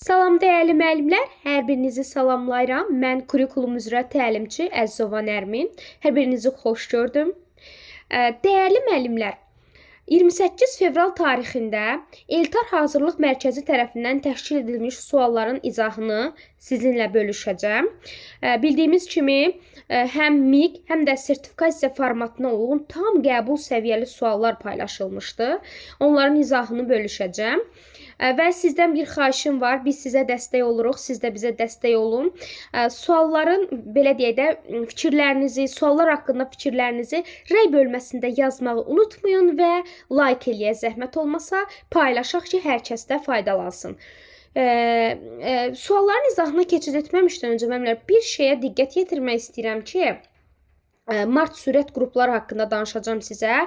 Salam dəyərli müəllimlər, hər birinizi salamlayıram. Mən kurikulum üzrə təlimçi Əzzova Nərmin. Hər birinizi xoş gördüm. Dəyərli müəllimlər, 28 fevral tarixində Eltar Hazırlıq Mərkəzi tərəfindən təşkil edilmiş sualların izahını sizinlə bölüşəcəm. Bildiyimiz kimi, həm MİQ, həm də sertifikasiya formatına uyğun tam qəbul səviyyəli suallar paylaşılmışdı. Onların izahını bölüşəcəm. Və sizdən bir xahişim var. Biz sizə dəstək oluruq, siz də bizə dəstək olun. Sualların, belə deyək də, fikirlərinizi, suallar haqqında fikirlərinizi rəy bölməsində yazmağı unutmayın və like eləyə zəhmət olmasa paylaşaq ki, hər kəs də faydalansın. Sualların izahına keçid etməmişdən öncə müəllimlər bir şeyə diqqət yetirmək istəyirəm ki, Mart sürət qrupları haqqında danışacağım sizə.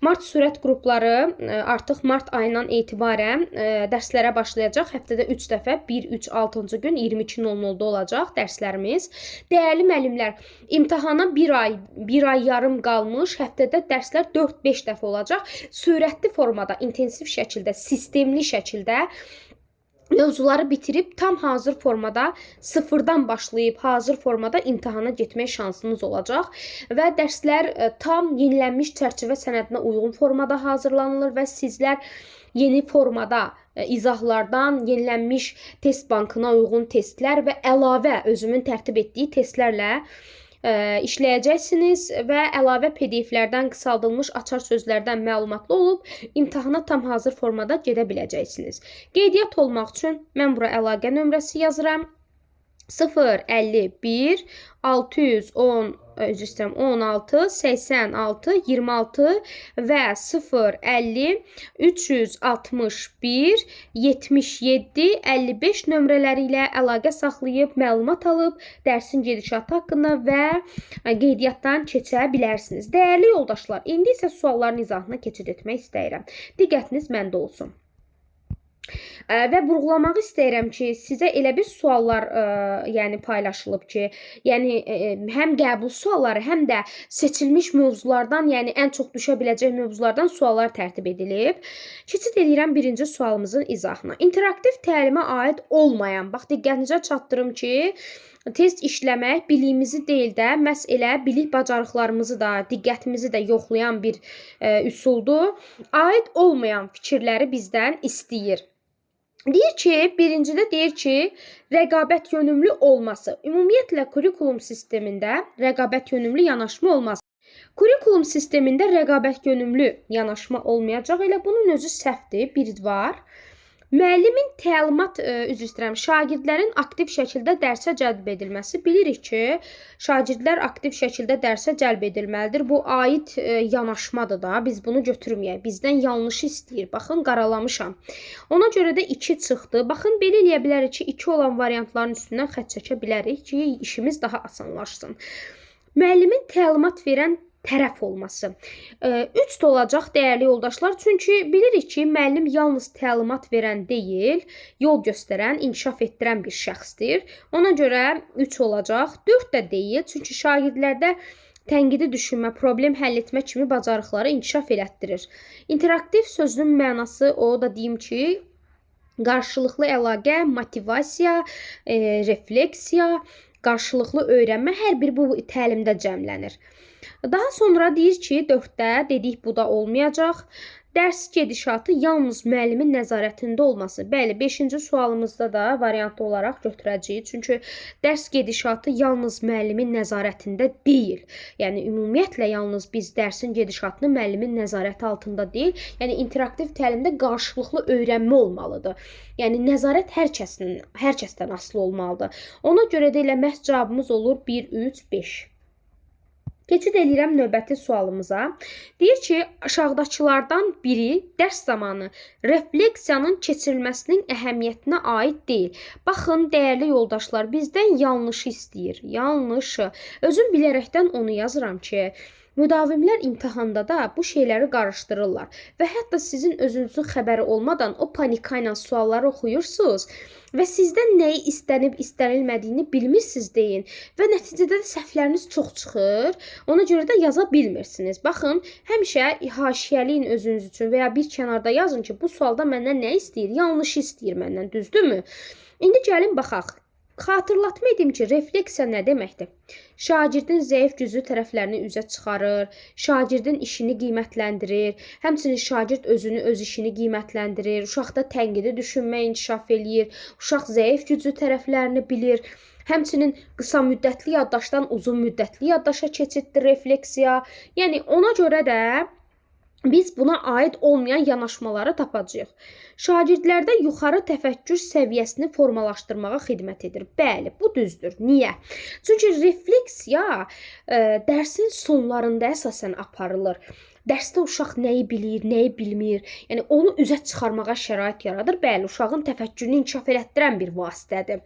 Mart sürət qrupları artıq mart ayından etibarən dərslərə başlayacaq. Həftədə 3 dəfə 1, 3, 6-cı gün 22:00-da olacaq dərslərimiz. Dəyərli müəllimlər, imtahana bir ay yarım qalmış. Həftədə dərslər 4-5 dəfə olacaq. Sürətli formada, intensiv şəkildə, sistemli şəkildə mövzuları bitirib tam hazır formada, sıfırdan başlayıb hazır formada imtahana getmək şansınız olacaq və dərslər tam yenilənmiş çərçivə sənədinə uyğun formada hazırlanılır və sizlər yeni formada izahlardan, yenilənmiş test bankına uyğun testlər və əlavə özümün tərtib etdiyi testlərlə işləyəcəksiniz və əlavə PDF-lərdən qısaldılmış açar sözlərdən məlumatlı olub imtahana tam hazır formada gedə biləcəksiniz. Qeydiyyat olmaq üçün mən bura əlaqə nömrəsi yazıram. 051 610 16 86 26 və 050 361 77 55 nömrələri ilə əlaqə saxlayıb məlumat alıb dərsin gedişatı haqqında və qeydiyyatdan keçə bilərsiniz. Dəyərli yoldaşlar, indi isə sualların izahına keçid etmək istəyirəm. Diqqətiniz məndə olsun. Və vurğulamaq istəyirəm ki, sizə elə bir suallar paylaşılıb ki, həm qəbul sualları, həm də seçilmiş mövzulardan, ən çox düşə biləcək mövzulardan suallar tərtib edilib. Keçid edirəm birinci sualımızın izahına. İnteraktiv təlimə aid olmayan, bax diqqətinizə çatdırım ki, test işləmək biliyimizi deyil də, məhz elə bilik bacarıqlarımızı da, diqqətimizi də yoxlayan bir üsuldur. Aid olmayan fikirləri bizdən istəyir. Birincidə deyir ki, rəqabət yönümlü olması. Ümumiyyətlə, kurikulum sistemində rəqabət yönümlü yanaşma olmaz. Kurikulum sistemində rəqabət yönümlü yanaşma olmayacaq. Elə bunun özü səhvdir. Bir var. Müəllimin təlimat, şagirdlərin aktiv şəkildə dərsə cəlb edilməsi. Bilirik ki, şagirdlər aktiv şəkildə dərsə cəlb edilməlidir. Bu aid yanaşmadır da. Biz bunu götürməyək. Bizdən yanlışı istəyir. Baxın, qaralamışam. Ona görə də 2 çıxdı. Baxın, belə eləyə bilərik ki, 2 olan variantların üstündən xətt çəkə bilərik ki, işimiz daha asanlaşsın. Müəllimin təlimat verən tərəf olması. 3 də olacaq dəyərli yoldaşlar. Çünki bilirik ki, müəllim yalnız təlimat verən deyil, yol göstərən, inkişaf etdirən bir şəxsdir. Ona görə 3 olacaq. 4 də deyil. Çünki şagirdlərdə tənqidi düşünmə, problem həll etmə kimi bacarıqları inkişaf elətdirir. İnteraktiv sözünün mənası o da deyim ki, qarşılıqlı əlaqə, motivasiya, refleksiya, qarşılıqlı öyrənmə hər biri bu təlimdə cəmlənir. Daha sonra deyir ki, 4-də dedik bu da olmayacaq. Dərs gedişatı yalnız müəllimin nəzarətində olması. Bəli, 5-ci sualımızda da variant olaraq götürəcəyik. Çünki dərs gedişatı yalnız müəllimin nəzarətində deyil. Ümumiyyətlə yalnız biz dərsin gedişatını müəllimin nəzarəti altında deyil. İnteraktiv təlimdə qarşılıqlı öyrənmə olmalıdır. Nəzarət hər kəsdən asılı olmalıdır. Ona görə də elə məhz cavabımız olur 1, 3, 5. Keçid edirəm növbəti sualımıza. Deyir ki, aşağıdakılardan biri dərs zamanı refleksiyanın keçirilməsinin əhəmiyyətinə aid deyil. Baxın, dəyərli yoldaşlar, bizdən yanlışı istəyir. Yanlışı. Özüm bilərəkdən onu yazıram ki, Müdavimlər imtahanda da bu şeyləri qarışdırırlar və hətta sizin özünüzün xəbəri olmadan o panika ilə sualları oxuyursunuz və sizdən nəyi istənib istənilmədiyini bilmirsiniz deyin və nəticədə də səhvləriniz çox çıxır. Ona görə də yaza bilmirsiniz. Baxın, həmişə haşiyəliyin özünüz üçün və ya bir kənarda yazın ki, bu sualda məndən nə istəyir? Yanlışı istəyir məndən, düzdürmü? İndi gəlin baxaq. Xatırlatma edim ki, refleksiya nə deməkdir? Şagirdin zəif güclü tərəflərini üzə çıxarır, şagirdin işini qiymətləndirir, həmçinin şagird özünü, öz işini qiymətləndirir, uşaqda tənqidi düşünmə inkişaf eləyir, uşaq zəif güclü tərəflərini bilir. Həmçinin qısa müddətli yaddaşdan uzun müddətli yaddaşa keçiddir refleksiya. Yəni ona görə də biz buna aid olmayan yanaşmaları tapacağıq. Şagirdlərdə yuxarı təfəkkür səviyyəsini formalaşdırmağa xidmət edir. Bəli, bu düzdür. Niyə? Çünki refleksiya dərsin sonlarında əsasən aparılır. Dərsdə uşaq nəyi bilir, nəyi bilmir, yəni onu üzə çıxarmağa şərait yaradır. Bəli, uşağın təfəkkürünü inkişaf elətdirən bir vasitədir.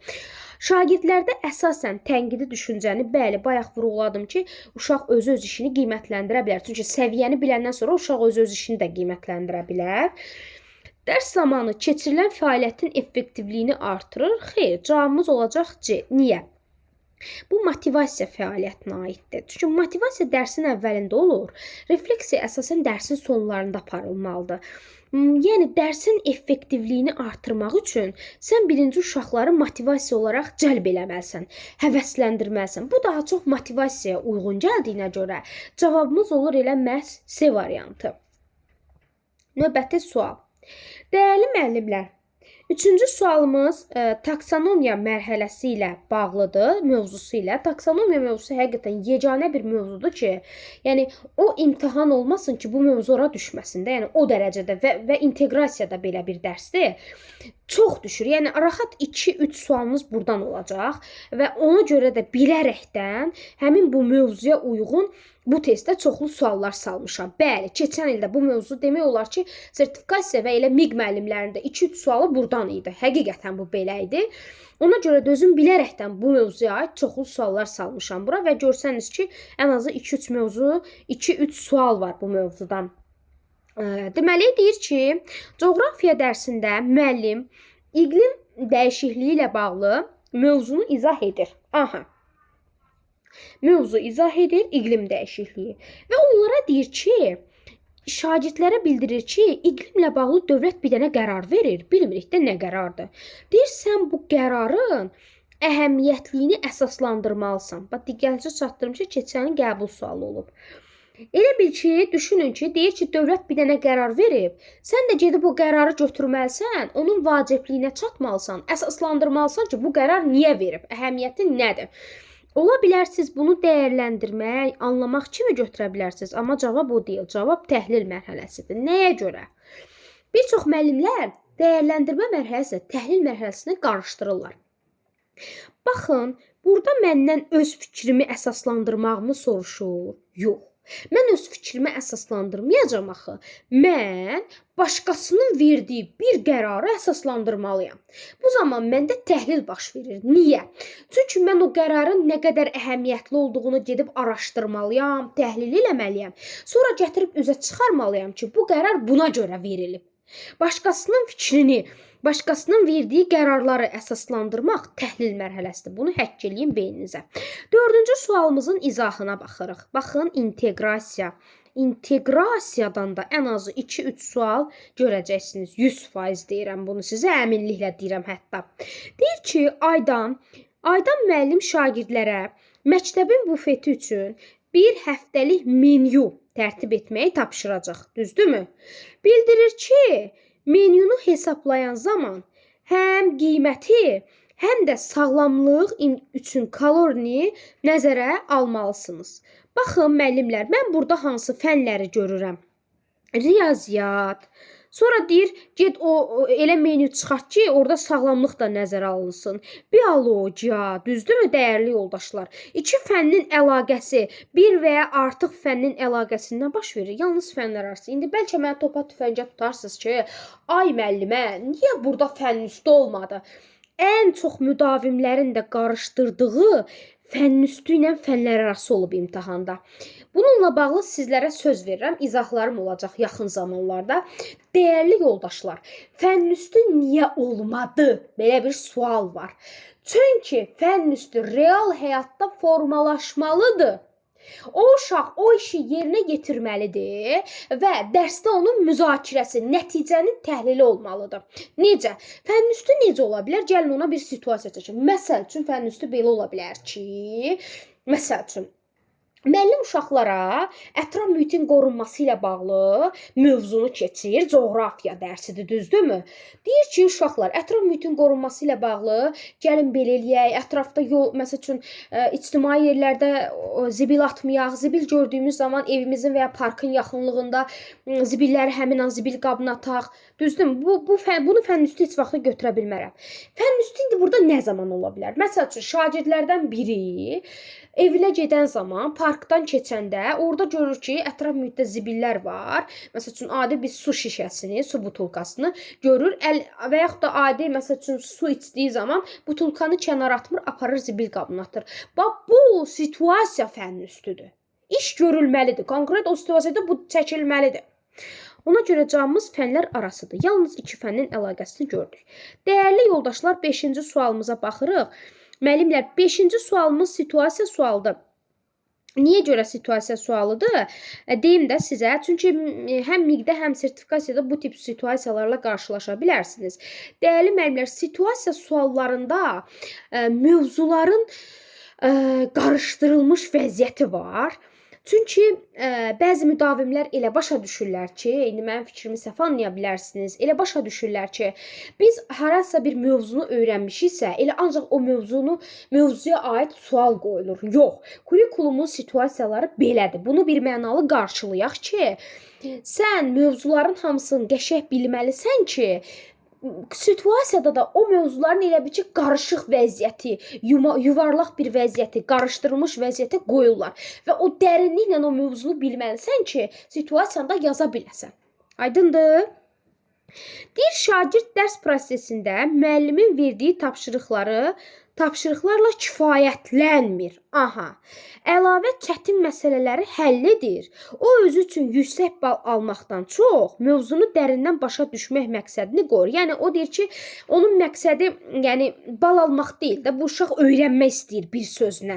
Şagirdlərdə əsasən tənqidi düşüncəni, bəli, bayaq vurğuladım ki, uşaq öz işini qiymətləndirə bilər. Çünki səviyyəni biləndən sonra uşaq öz işini də qiymətləndirə bilər. Dərs zamanı keçirilən fəaliyyətin effektivliyini artırır. Xeyr, cavabımız olacaq C. Niyə? Bu motivasiya fəaliyyətinə aiddir. Çünki motivasiya dərsin əvvəlində olur. Refleksiya əsasən dərsin sonlarında aparılmalıdır. Yəni dərsin effektivliyini artırmaq üçün sən birinci uşaqları motivasiya olaraq cəlb eləməlisən, həvəsləndirməlisən. Bu daha çox motivasiyaya uyğun gəldiyinə görə cavabımız olur elə məhz C variantı. Növbəti sual. Dəyərli müəllimlər, üçüncü sualımız taksonomiya mərhələsi ilə bağlıdır, mövzusu ilə. Taksonomiya mövzusu həqiqətən yeganə bir mövzudur ki, yəni o imtahan olmasın ki, bu mövzu ora düşməsin də, yəni o dərəcədə və inteqrasiya da belə bir dərsdir. Çox düşür. Yəni rahat 2-3 sualımız buradan olacaq və ona görə də bilərəkdən həmin bu mövzuya uyğun bu testdə çoxlu suallar salmışam. Bəli, keçən ildə bu mövzu demək olar ki, sertifikasiya və elə MİQ müəllimlərində 2-3 sualı buradan idi. Həqiqətən bu belə idi. Ona görə də özüm bilərəkdən bu mövzuya aid çoxlu suallar salmışam bura və görsəniz ki, ən azı 2-3 mövzu, 2-3 sual var bu mövzudan. Deməli, deyir ki, coğrafiya dərsində müəllim iqlim dəyişikliyi ilə bağlı mövzunu izah edir. Aha. Mövzu izah edir, iqlim dəyişikliyi. Və onlara deyir ki, şagirdlərə bildirir ki, iqlimlə bağlı dövlət bir dənə qərar verir. Bilmirik də nə qərardır. Deyir, sən bu qərarın əhəmiyyətliyini əsaslandırmalısan. Bax, diqqətinizi çatdırım ki, keçənin qəbul sualı olub. Elə bil ki, düşünün ki, deyir ki, dövlət bir dənə qərar verib, sən də gedib o qərarı götürməlisən, onun vacibliyinə çatmalısan, əsaslandırmalısan ki, bu qərar niyə verib, əhəmiyyəti nədir? Ola bilər siz bunu dəyərləndirmək, anlamaq kimi götürə bilərsiniz, amma cavab o deyil, cavab təhlil mərhələsidir. Nəyə görə? Bir çox müəllimlər dəyərləndirmə mərhələsi, təhlil mərhələsini qarışdırırlar. Baxın, burada məndən öz fikrimi əsaslandırmağımı soruşur. Yox. Mən öz fikrimi əsaslandırmayacağam axı. Mən başqasının verdiyi bir qərarı əsaslandırmalıyam. Bu zaman məndə təhlil baş verir. Niyə? Çünki mən o qərarın nə qədər əhəmiyyətli olduğunu gedib araşdırmalıyam, təhlil eləməliyəm. Sonra gətirib üzə çıxarmalıyam ki, bu qərar buna görə verilib. Başqasının fikrini, başqasının verdiyi qərarları əsaslandırmaq təhlil mərhələsidir. Bunu həkk eləyin beyninizə. Dördüncü sualımızın izahına baxırıq. Baxın, inteqrasiya. İnteqrasiyadan da ən azı 2-3 sual görəcəksiniz. 100% deyirəm bunu sizə, əminliklə deyirəm hətta. Deyir ki, Aydan müəllim şagirdlərə məktəbin bufeti üçün bir həftəlik menyu tərtib etməyi tapşıracaq. Düzdürmü? Bildirir ki, menyunu hesaplayan zaman həm qiyməti, həm də sağlamlıq üçün kalorini nəzərə almalısınız. Baxın, müəllimlər, mən burada hansı fənləri görürəm? Riyaziyyat. Sonra deyir, get o elə menyu çıxart ki, orada sağlamlıq da nəzərə alınsın. Biologiya, düzdürmü dəyərli yoldaşlar? İki fənnin əlaqəsi, bir və ya artıq fənnin əlaqəsindən baş verir. Yalnız fənlər arası. İndi bəlkə mənə topa tüfəngə tutarsınız ki, ay müəllimə, niyə burada fənn üstü olmadı? Ən çox müdavimlərin də qarışdırdığı fənn üstü ilə fənlər arası olub imtahanda. Bununla bağlı sizlərə söz verirəm, izahlarım olacaq yaxın zamanlarda. Dəyərli yoldaşlar, fənn üstü niyə olmadı? Belə bir sual var. Çünki fənn üstü real həyatda formalaşmalıdır. O uşaq o işi yerinə yetirməlidir və dərsdə onun müzakirəsi, nəticənin təhlili olmalıdır. Necə? Fənn üstü necə ola bilər? Gəlin ona bir situasiya çəkək. Məsəl üçün fənn üstü belə ola bilər ki, məsəl üçün müəllim uşaqlara ətraf mühitin qorunması ilə bağlı mövzunu keçir, coğrafiya dərsidir, düzdürmü? Deyir ki, uşaqlar, ətraf mühitin qorunması ilə bağlı gəlin belə eləyək, ətrafda yol, məsəl üçün ictimai yerlərdə zibil atmayaq, zibil gördüyümüz zaman evimizin və ya parkın yaxınlığında zibilləri həmin an zibil qabına ataq. Düzdürmü? Bunu fənn üstü heç vaxt götürə bilmərəm. Fənn üstü indi burada nə zaman ola bilər? Məsəl üçün şagirdlərdən biri evinə gedən zaman parkdan keçəndə orada görür ki, ətraf mühitdə zibillər var. Məsəl üçün adi bir su şişəsini, su butulkasını görür və yaxud da adi məsəl üçün su içdiyi zaman butulkanı kənara atmır, aparır zibil qabına atır. Bax bu situasiya fənn üstüdür. İş görülməlidir. Konkret o situasiyada bu çəkilməlidir. Ona görə cavabımız fənlər arasıdır. Yalnız iki fənnin əlaqəsini gördük. Dəyərli yoldaşlar, 5-ci sualımıza baxırıq. Müəllimlər, 5-ci sualımız situasiya sualıdır. Niyə görə situasiya sualıdır? Deyim də sizə, çünki həm miqdə, həm sertifikasiyada bu tip situasiyalarla qarşılaşa bilərsiniz. Dəyərli müəllimlər, situasiya suallarında mövzuların qarışdırılmış vəziyyəti var. Çünki bəzi müdavimlər elə başa düşürlər ki, indi mənim fikrimi səhv anlaya bilərsiniz. Elə başa düşürlər ki, biz harasa bir mövzunu öyrənmişiksə, elə ancaq o mövzuya aid sual qoyulur. Yox, kurikulumun situasiyaları belədir. Bunu bir mənalı qarşılayaq ki, sən mövzuların hamısını qəşəng bilməlisən ki, situasiyada da o mövzuların elə bir ki, qarışıq vəziyyəti, yuvarlaq bir vəziyyəti, qarışdırılmış vəziyyətə qoyurlar. Və o dərinliklə o mövzunu bilməlisən ki, situasiyanda yaza biləsən. Aydındır? Deyir, şagird dərs prosesində müəllimin verdiyi tapşırıqlarla kifayətlənmir. Aha, əlavə çətin məsələləri həll edir. O özü üçün yüksək bal almaqdan çox mövzunu dərindən başa düşmək məqsədini qoyur. Yəni o deyir ki, onun məqsədi bal almaq deyil də, bu uşaq öyrənmək istəyir bir sözlə.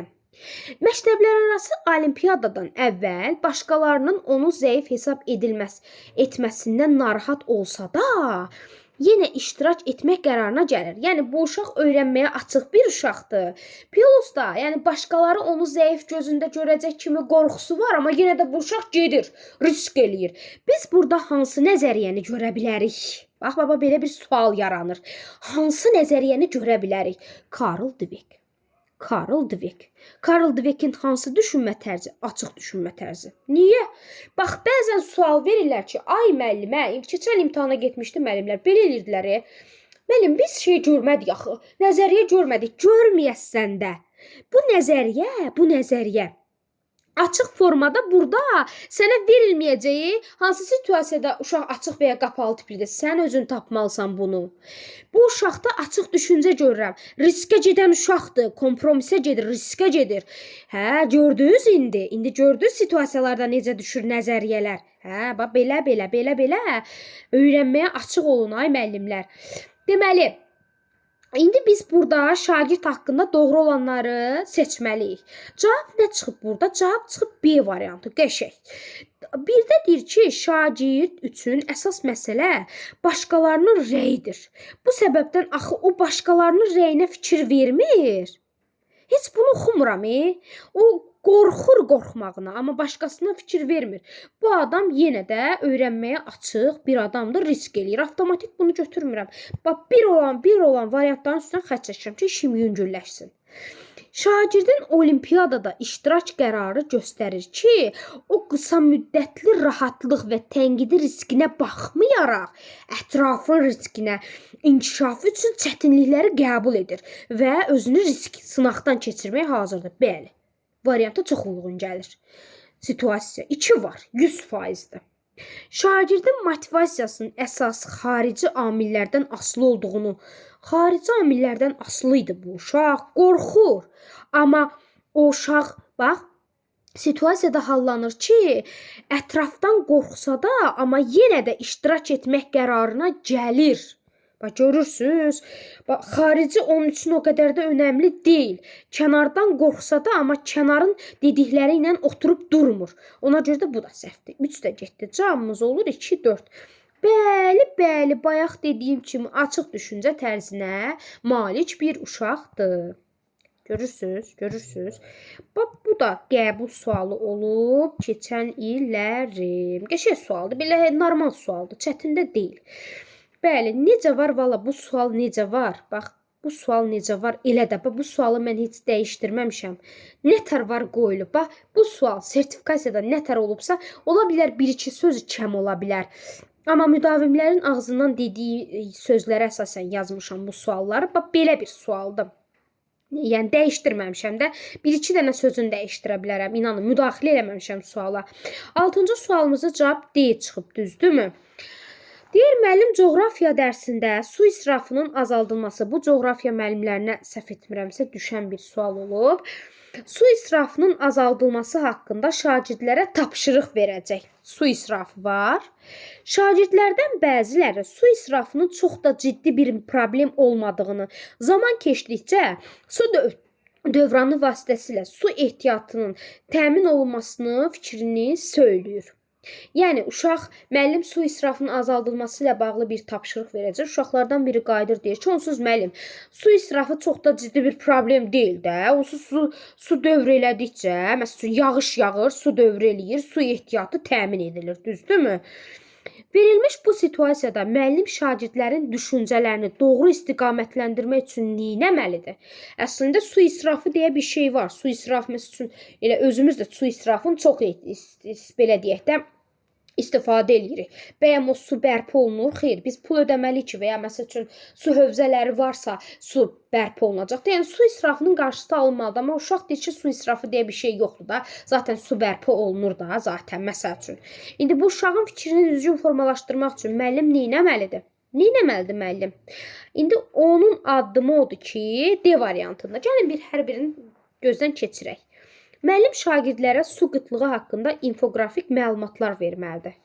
Məktəblərarası olimpiyadadan əvvəl başqalarının onu zəif hesab etməsindən narahat olsa da, yenə iştirak etmək qərarına gəlir. Yəni bu uşaq öyrənməyə açıq bir uşaqdır. Plus da, yəni başqaları onu zəif gözündə görəcək kimi qorxusu var, amma yenə də bu uşaq gedir, risk eləyir. Biz burada hansı nəzəriyyəni görə bilərik? Bax, baba, belə bir sual yaranır. Hansı nəzəriyyəni görə bilərik? Karl Dweck. Karl Dweck'in hansı düşünmə tərzi? Açıq düşünmə tərzi. Niyə? Bax, bəzən sual verirlər ki, ay müəllimə, keçən imtahana getmişdi müəllimlər, belə eləyirdilər. Müəllim, biz görmədik axı, nəzəriyyə görmədik, görməyəsən də. Bu nəzəriyyə açıq formada burada sənə verilməyəcəyi hansı situasiyada uşaq açıq və ya qapalı tiplidir. Sən özün tapmalısan bunu. Bu uşaqda açıq düşüncə görürəm. Riskə gedən uşaqdır, kompromisə gedir, riskə gedir. Hə, gördünüz indi. İndi gördünüz situasiyalarda necə düşür nəzəriyyələr. Hə, bax belə öyrənməyə açıq olun ay müəllimlər. Deməli, İndi biz burada şagird haqqında doğru olanları seçməliyik. Cavab nə çıxıb burada? Cavab çıxıb B variantı, qəşəng. Bir də deyir ki, şagird üçün əsas məsələ başqalarının rəyidir. Bu səbəbdən axı o başqalarının rəyinə fikir vermir. Heç bunu oxumuram. O qorxur qorxmağına, amma başqasına fikir vermir. Bu adam yenə də öyrənməyə açıq bir adamdır, risk eləyir. Avtomatik bunu götürmürəm. Bax, bir olan variantların üstünə xətt çəkirəm ki, işim yüngülləşsin. Şagirdin olimpiyadada iştirak qərarı göstərir ki, o qısa müddətli rahatlıq və tənqidi riskinə baxmayaraq, ətrafın riskinə, inkişafı üçün çətinlikləri qəbul edir və özünü sınaqdan keçirməyə hazırdır. Bəli. Variantı çox uyğun gəlir. Situasiya 2 var, 100%-dir. Şagirdin motivasiyasının əsas xarici amillərdən asılı olduğunu, xarici amillərdən asılı idi bu uşaq, qorxur. Amma o uşaq bax situasiyada hallanır ki, ətrafdan qorxsa da, amma yenə də iştirak etmək qərarına gəlir. Bax görürsüz? Bax xarici onun üçün o qədər də önəmli deyil. Kənardan qorxsa da, amma kənarın dedikləri ilə oturub durmur. Ona görə də bu da səhvdir. 3 də getdi. Cavabımız olur 2 4. Bəli, bəli, bayaq dediyim kimi açıq düşüncə tərzinə malik bir uşaqdır. Görürsüz, görürsüz. Bax bu da qəbul sualı olub keçən illərim. Qəşəng sualdır, belə normal sualdır, çətin də deyil. Bəli, necə var valla bu sual necə var? Bax bu sual necə var? Elə də bu sualı mən heç dəyişdirməmişəm. Nətər var qoyulub. Bax bu sual sertifikasiyada nətər olubsa, ola bilər 1-2 söz kəm ola bilər. Amma müdavimlərin ağzından dediyi sözlərə əsasən yazmışam bu sualları. Bax belə bir sualdır. Yəni dəyişdirməmişəm də. 1-2 dənə sözünü dəyişdirə bilərəm. İnanın, müdaxilə eləməmişəm suala. 6-cı sualımızda cavab D çıxıb, düzdürmü? Deyir, müəllim coğrafiya dərsində su israfının azaldılması, bu coğrafiya müəllimlərinə səhv etmirəmsə düşən bir sual olub. Su israfının azaldılması haqqında şagirdlərə tapşırıq verəcək. Su israfı var. Şagirdlərdən bəziləri su israfının çox da ciddi bir problem olmadığını, zaman keçdikcə su dövranı vasitəsilə su ehtiyatının təmin olunmasını fikrini söyləyir. Yəni uşaq müəllim su israfının azaldılması ilə bağlı bir tapşırıq verəcək. Uşaqlardan biri qayıdır deyir ki, onsuz müəllim, su israfı çox da ciddi bir problem deyil də. Onsuz su dövr elədikcə, məsələn, yağış yağır, su dövr eləyir, su ehtiyatı təmin edilir, düzdürmü? Verilmiş bu situasiyada müəllim şagirdlərin düşüncələrini doğru istiqamətləndirmək üçün nə etməlidir? Əslində su israfı deyə bir şey var. Su israfı məsəl üçün elə özümüz də su israfını çox belə deyək də istifadə edirik. Bəyəm o su bərpa olunur? Xeyr, biz pul ödəməliyik ki, və ya məsəl üçün su hövzələri varsa su bərpa olunacaq. Yəni su israfının qarşısı alınmalıdır. Amma uşaq deyir ki, su israfı deyə bir şey yoxdur da. Zaten su bərpa olunur da zaten məsəl üçün. İndi bu uşağın fikrini düzgün formalaşdırmaq üçün müəllim nə etməlidir? Nə etməlidir müəllim? İndi onun addımı odur ki, D variantında. Gəlin hər birini gözdən keçirək. Müəllim şagirdlərə su qıtlığı haqqında infoqrafik məlumatlar verməlidir.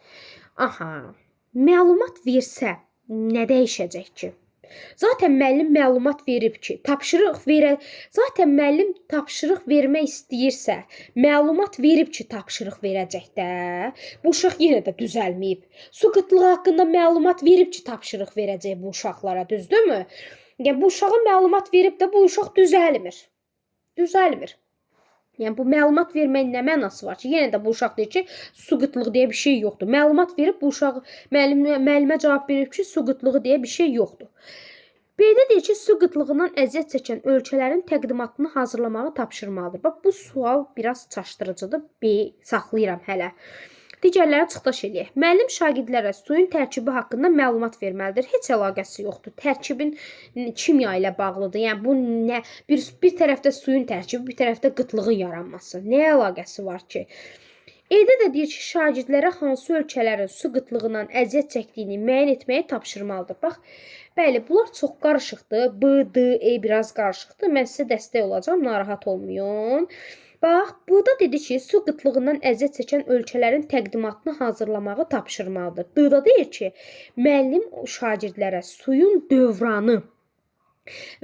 Aha, məlumat versə nə dəyişəcək ki? Zaten müəllim məlumat verib ki, zaten müəllim tapşırıq vermək istəyirsə, məlumat verib ki, tapşırıq verəcək də. Bu uşaq yenə də düzəlməyib. Su qıtlığı haqqında məlumat verib ki, tapşırıq verəcək bu uşaqlara, düzdürmü? Yəni bu uşağa məlumat verib də bu uşaq düzəlmir. Düzəlmir. Yəni bu məlumat verməyin nə mənası var ki? Yenə də bu uşaq deyir ki, su qıtlığı deyə bir şey yoxdur. Məlumat verib bu uşaq müəllimə cavab verib ki, su qıtlığı deyə bir şey yoxdur. B-də deyir ki, su qıtlığından əziyyət çəkən ölkələrin təqdimatını hazırlamağı tapşırmalıdır. Bax bu sual biraz çaşdırıcıdır. B saxlayıram hələ. Digərlərə çıxdaş eləyək. Müəllim şagirdlərə suyun tərkibi haqqında məlumat verməlidir. Heç əlaqəsi yoxdur. Tərkibin kimya ilə bağlıdır. Yəni bu nə bir tərəfdə suyun tərkibi, bir tərəfdə qıtlığın yaranması. Nə əlaqəsi var ki? E-də də deyir ki, şagirdlərə hansı ölkələrin su qıtlığından əziyyət çəkdiyini müəyyən etməyi tapşırmalıdır. Bax, bəli, bunlar çox qarışıqdır. B, D, E biraz qarışıqdır. Mən sizə dəstək olacağam, narahat olmayın. Bax, burada dedi ki, su qıtlığından əziyyət çəkən ölkələrin təqdimatını hazırlamağı tapşırmalıdır. D-da deyir ki, müəllim şagirdlərə suyun dövranı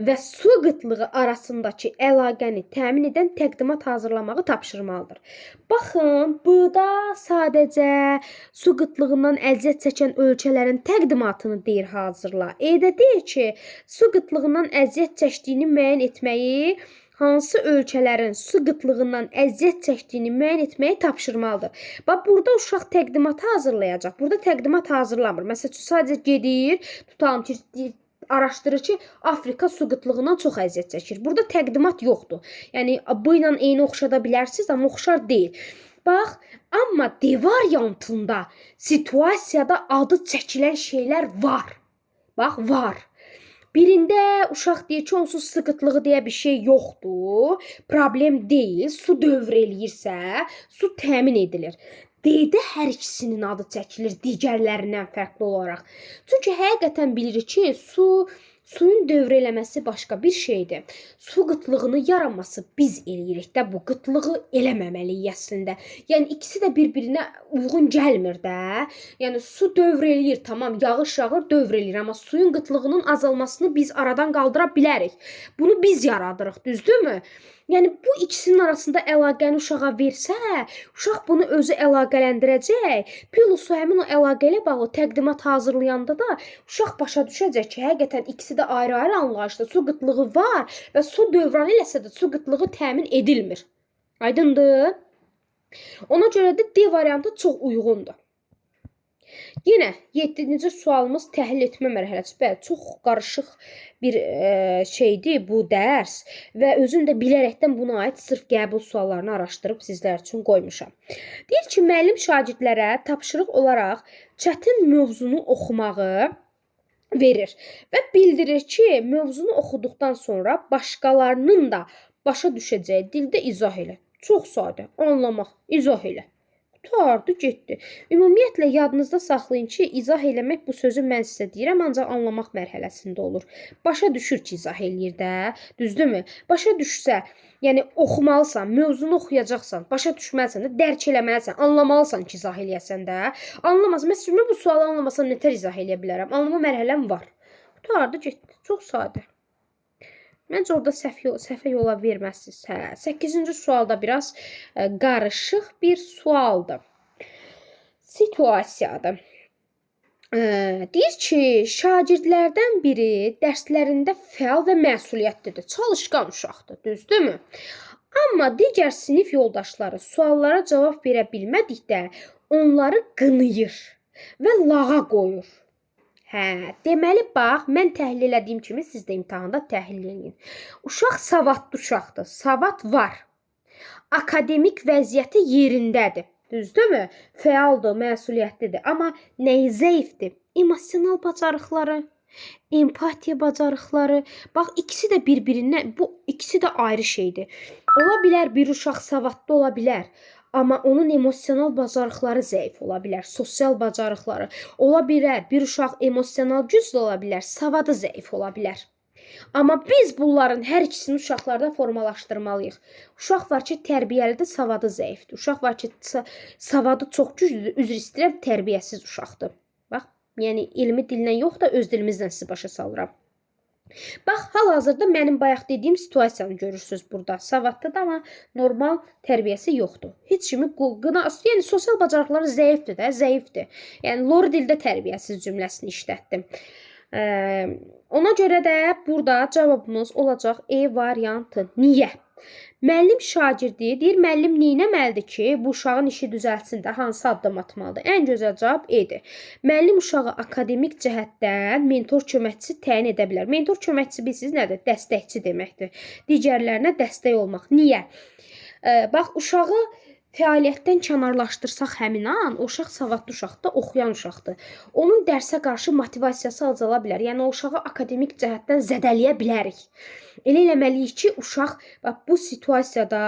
və su qıtlığı arasındakı əlaqəni təmin edən təqdimat hazırlamağı tapşırmalıdır. Baxın, burada sadəcə su qıtlığından əziyyət çəkən ölkələrin təqdimatını deyir hazırla. E-də deyir ki, su qıtlığından əziyyət çəkdiyini müəyyən etməyi, hansı ölkələrin su qıtlığından əziyyət çəkdiyini müəyyən etməyi tapşırmalıdır. Bax, burada uşaq təqdimatı hazırlayacaq. Burada təqdimat hazırlamır. Məsələn, sadəcə gedir, tutalım ki, araşdırır ki, Afrika su qıtlığından çox əziyyət çəkir. Burada təqdimat yoxdur. Yəni, bu ilə eyni oxşada bilərsiniz, amma oxşar deyil. Bax, amma D variantında situasiyada adı çəkilən şeylər var. Bax, var. Birində uşaq deyir ki, onsuz su qıtlığı deyə bir şey yoxdur, problem deyil, su dövr eləyirsə, su təmin edilir. D-də hər ikisinin adı çəkilir digərlərindən fərqli olaraq. Çünki həqiqətən bilirik ki, su Suyun dövr eləməsi başqa bir şeydir. Su qıtlığını yaranması biz eləyirik də, bu qıtlığı eləməməliyik əslində. Yəni ikisi də bir-birinə uyğun gəlmir də. Yəni su dövr eləyir, tamam, yağış yağır, dövr eləyir, amma suyun qıtlığının azalmasını biz aradan qaldıra bilərik. Bunu biz yaradırıq, düzdürmü? Yəni bu ikisinin arasında əlaqəni uşağa versə, uşaq bunu özü əlaqələndirəcək. Plus həmin o əlaqə ilə bağlı təqdimat hazırlayanda da uşaq başa düşəcək ki, həqiqətən ikisi də ayrı-ayrı anlayışda su qıtlığı var və su dövranı eləsə də su qıtlığı təmin edilmir. Aydındır? Ona görə də D variantı çox uyğundur. Yenə 7-ci sualımız təhlil etmə mərhələsi. Bəli, çox qarışıq bir şeydir bu dərs və özüm də bilərəkdən buna aid sırf qəbul suallarını araşdırıb sizlər üçün qoymuşam. Deyir ki, müəllim şagirdlərə tapşırıq olaraq çətin mövzunu oxumağı verir və bildirir ki, mövzunu oxuduqdan sonra başqalarının da başa düşəcəyi dildə izah elə. Çox sadə, anlamaq, izah elə. Qurtardı, getdi. Ümumiyyətlə yadınızda saxlayın ki, izah eləmək bu sözü mən sizə deyirəm, ancaq anlamaq mərhələsində olur. Başa düşür ki, izah eləyir də, düzdürmü? Başa düşsə, yəni oxumalısan, mövzunu oxuyacaqsan, başa düşməlisən də, dərk eləməlisən, anlamalısan ki, izah eləyəsən də. Anlamazsan, məsələn, bu sualı anlamasam nətər izah eləyə bilərəm? Anlama mərhələm var. Qurtardı, getdi. Çox sadə. Məncə orada səhvə yola verməzsiniz. 8-ci sualda biraz qarışıq bir sualdır. Situasiyadır. Deyir ki, şagirdlərdən biri dərslərində fəal və məsuliyyətlidir. Çalışqan uşaqdır, düzdürmü? Amma digər sinif yoldaşları suallara cavab verə bilmədikdə onları qınayır və lağa qoyur. Deməli, bax, mən təhlil elədiyim kimi siz də imtahanda təhlil edin. Uşaq savadlı uşaqdır, savad var. Akademik vəziyyəti yerindədir, düzdürmü? Fəaldır, məsuliyyətlidir. Amma nəyi zəifdir? Emosional bacarıqları, empatiya bacarıqları. Bax, ikisi də bir-birindən, bu ikisi də ayrı şeydir. Ola bilər bir uşaq savadlı ola bilər. Amma onun emosional bacarıqları zəif ola bilər, sosial bacarıqları. Ola bilər, bir uşaq emosional güclü ola bilər, savadı zəif ola bilər. Amma biz bunların hər ikisini uşaqlarda formalaşdırmalıyıq. Uşaq var ki, tərbiyəlidir, savadı zəifdir. Uşaq var ki, savadı çox güclüdür, üzr istəyirəm, tərbiyəsiz uşaqdır. Bax, yəni elmi dillə yox da öz dilimizlə sizi başa salıram. Bax, hal-hazırda mənim bayaq dediyim situasiyanı görürsünüz burada. Savadlıdır, amma normal tərbiyəsi yoxdur. Heç kimi yəni sosial bacarıqları zəifdir də, zəifdir. Yəni lor dildə tərbiyəsiz cümləsini işlətdim. Ona görə də burada cavabımız olacaq E variantı. Niyə? Müəllim şagirdi deyir, müəllim neynəməlidir ki, bu uşağın işi düzəltsin də, hansı addım atmalıdır? Ən gözəl cavab E-dir. Müəllim uşağı akademik cəhətdən mentor köməkçisi təyin edə bilər. Mentor köməkçisi bilirsiniz nədir? Dəstəkçi deməkdir. Digərlərinə dəstək olmaq. Niyə? Bax, uşağı fəaliyyətdən kənarlaşdırsaq həmin an, o uşaq savadlı uşaqdır, oxuyan uşaqdır. Onun dərsə qarşı motivasiyası azala bilər. Yəni o uşağı akademik cəhətdən zədələyə bilərik. Elə eləməliyik ki, uşaq bax bu situasiyada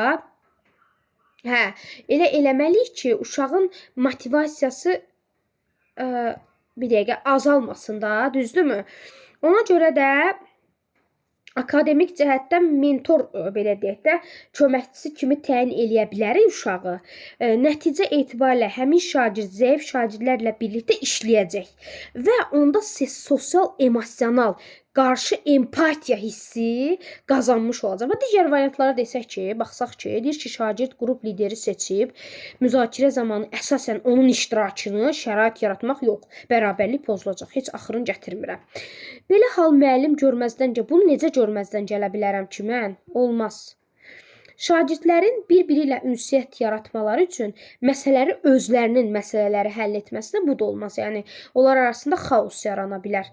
elə eləməliyik ki, uşağın motivasiyası bir dəqiqə azalmasın da, düzdürmü? Ona görə də akademik cəhətdən mentor, belə deyək də, köməkçisi kimi təyin eləyə bilərik uşağı. Nəticə etibarilə həmin şagird zəif şagirdlərlə birlikdə işləyəcək və onda sosial, emosional, qarşı empatiya hissi qazanmış olacaq. Və digər variantlara desək ki, baxsaq ki, deyir ki, şagird qrup lideri seçib, müzakirə zamanı əsasən onun iştirakını şərait yaratmaq yox, bərabərlik pozulacaq. Heç axırını gətirmirəm. Belə hal müəllim görməzdən bunu necə görməzdən gələ bilərəm ki, mən? Olmaz. Şagirdlərin bir-biri ilə ünsiyyət yaratmaları üçün məsələləri özlərinin məsələləri həll etməsinə bu da olmaz. Yəni, onlar arasında xaos yarana bilər.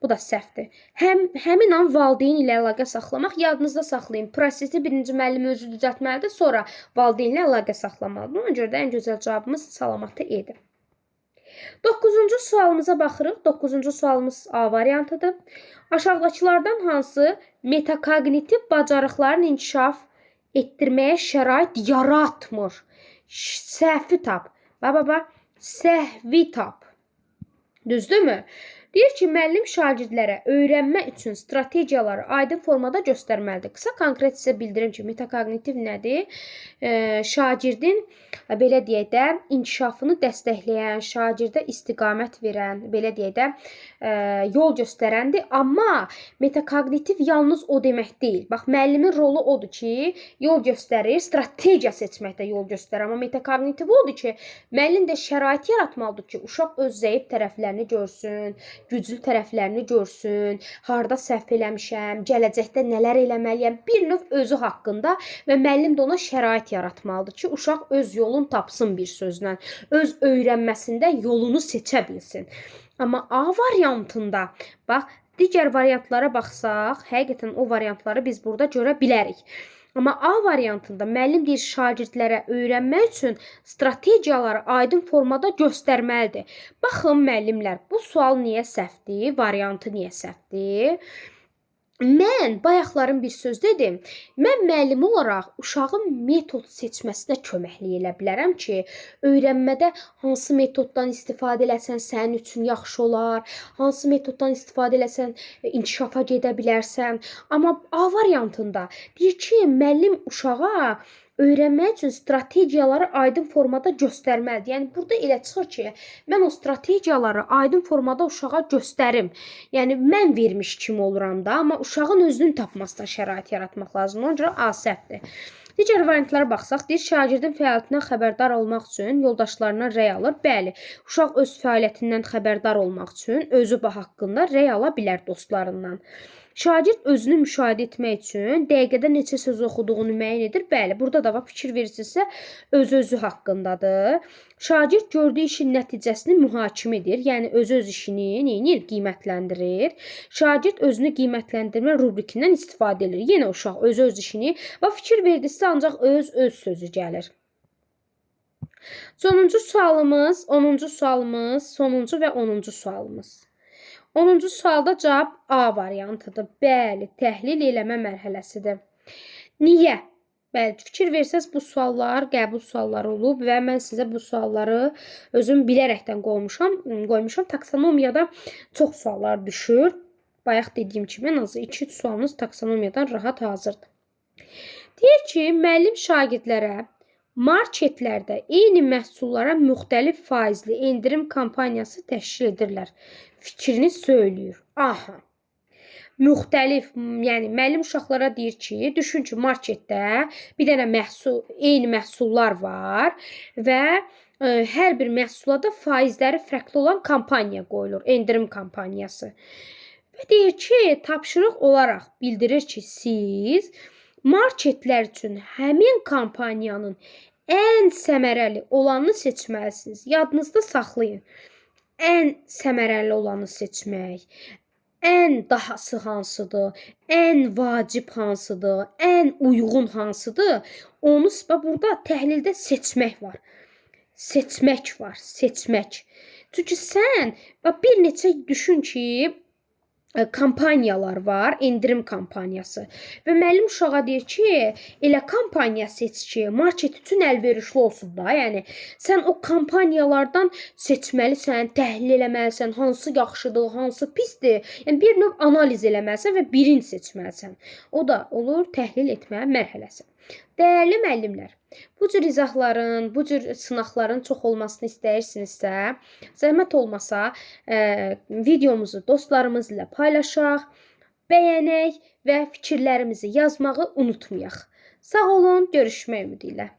Bu da səhvdir. Həmin an valideyn ilə əlaqə saxlamaq, yadınızda saxlayın. Prosesi birinci müəllim özü düzəltməlidir, sonra valideynlə əlaqə saxlamalıdır. Ona görə də ən gözəl cavabımız salamatı E-dir. 9-cu sualımıza baxırıq. 9-cu sualımız A variantıdır. Aşağıdakılardan hansı metakognitiv bacarıqların inkişaf etdirməyə şərait yaratmır? Səhvi tap. Səhvi tap. Düzdürmü? Deyir ki, müəllim şagirdlərə öyrənmə üçün strategiyaları aydın formada göstərməlidir. Qısa konkret sizə bildirim ki, metakognitiv nədir? Şagirdin belə deyək də inkişafını dəstəkləyən, şagirdə istiqamət verən, belə deyək də yol göstərəndir. Amma metakognitiv yalnız o demək deyil. Bax, müəllimin rolu odur ki, yol göstərir, strategiya seçməkdə yol göstərir. Amma metakognitiv odur ki, müəllim də şərait yaratmalıdır ki, uşaq öz zəif tərəflərini görsün, güclü tərəflərini görsün, harda səhv eləmişəm, gələcəkdə nələr eləməliyəm, bir növ özü haqqında və müəllim də ona şərait yaratmalıdır ki, uşaq öz yolunu tapsın bir sözlə, öz öyrənməsində yolunu seçə bilsin. Amma A variantında, bax, digər variantlara baxsaq, həqiqətən o variantları biz burada görə bilərik. Amma A variantında müəllim deyir şagirdlərə öyrənmək üçün strategiyaları aydın formada göstərməlidir. Baxın müəllimlər, bu sual niyə səhvdir, variantı niyə səhvdir? Mən bayaqların bir söz dedim. Mən müəllim olaraq uşağın metod seçməsinə köməklik elə bilərəm ki, öyrənmədə hansı metoddan istifadə eləsən sənin üçün yaxşı olar, hansı metoddan istifadə eləsən inkişafa gedə bilərsən. Amma A variantında deyir ki, müəllim uşağa öyrənmək üçün strategiyaları aydın formada göstərməlidir. Yəni burada elə çıxır ki, mən o strategiyaları aydın formada uşağa göstərim. Yəni mən vermiş kimi oluram da, amma uşağın özünün tapmasına şərait yaratmaq lazımdır. Ona görə A səhvdir. Digər variantlara baxsaq, deyir şagirdin fəaliyyətindən xəbərdar olmaq üçün yoldaşlarından rəy alır. Bəli, uşaq öz fəaliyyətindən xəbərdar olmaq üçün özü haqqında rəy ala bilər dostlarından. Şagird özünü müşahidə etmək üçün dəqiqədə neçə söz oxuduğunu müəyyən edir. Bəli, burada da fikir verirsinizsə, öz-özü haqqındadır. Şagird gördüyü işin nəticəsini mühakimə edir. Yəni öz işini neyinir? Qiymətləndirir. Şagird özünü qiymətləndirmə rubrikindən istifadə edir. Yenə uşaq öz işini və fikir verdinizsə ancaq öz sözü gəlir. Sonuncu sualımız, 10-cu sualımız, sonuncu və 10-cu sualımız. 10-cu sualda cavab A variantıdır. Bəli, təhlil eləmə mərhələsidir. Niyə? Bəli, fikir versəz bu suallar qəbul sualları olub və mən sizə bu sualları özüm bilərəkdən qoymuşam. Taksonomiyada çox suallar düşür. Bayaq dediyim kimi ən azı 2 sualınız taksonomiyadan rahat hazırdır. Deyir ki, müəllim şagirdlərə marketlərdə eyni məhsullara müxtəlif faizli endirim kampaniyası təşkil edirlər. Fikrini söyləyir. Aha. Müxtəlif, yəni müəllim uşaqlara deyir ki, düşün ki, marketdə bir dənə eyni məhsullar var və hər bir məhsula da faizləri fərqli olan kampaniya qoyulur, endirim kampaniyası. Və deyir ki, tapşırıq olaraq bildirir ki, siz marketlər üçün həmin kampaniyanın ən səmərəli olanını seçməlisiniz. Yadınızda saxlayın. Ən səmərəli olanı seçmək, ən dahası hansıdır, ən vacib hansıdır, ən uyğun hansıdır, onu burada təhlildə seçmək var. Seçmək var, seçmək. Çünki sən bir neçə düşün ki, kampaniyalar var, endirim kampaniyası. Və müəllim uşağa deyir ki, elə kampaniya seç ki, market üçün əlverişli olsun da. Yəni sən o kampaniyalardan seçməlisən, təhlil eləməlisən, hansı yaxşıdır, hansı pisdir. Yəni bir növ analiz eləməlisən və birini seçməlisən. O da olur təhlil etmə mərhələsi. Dəyərli müəllimlər, bu cür izahların, bu cür sınaqların çox olmasını istəyirsinizsə, zəhmət olmasa videomuzu dostlarımız ilə paylaşaq, bəyənək və fikirlərimizi yazmağı unutmayaq. Sağ olun, görüşmək ümidi ilə.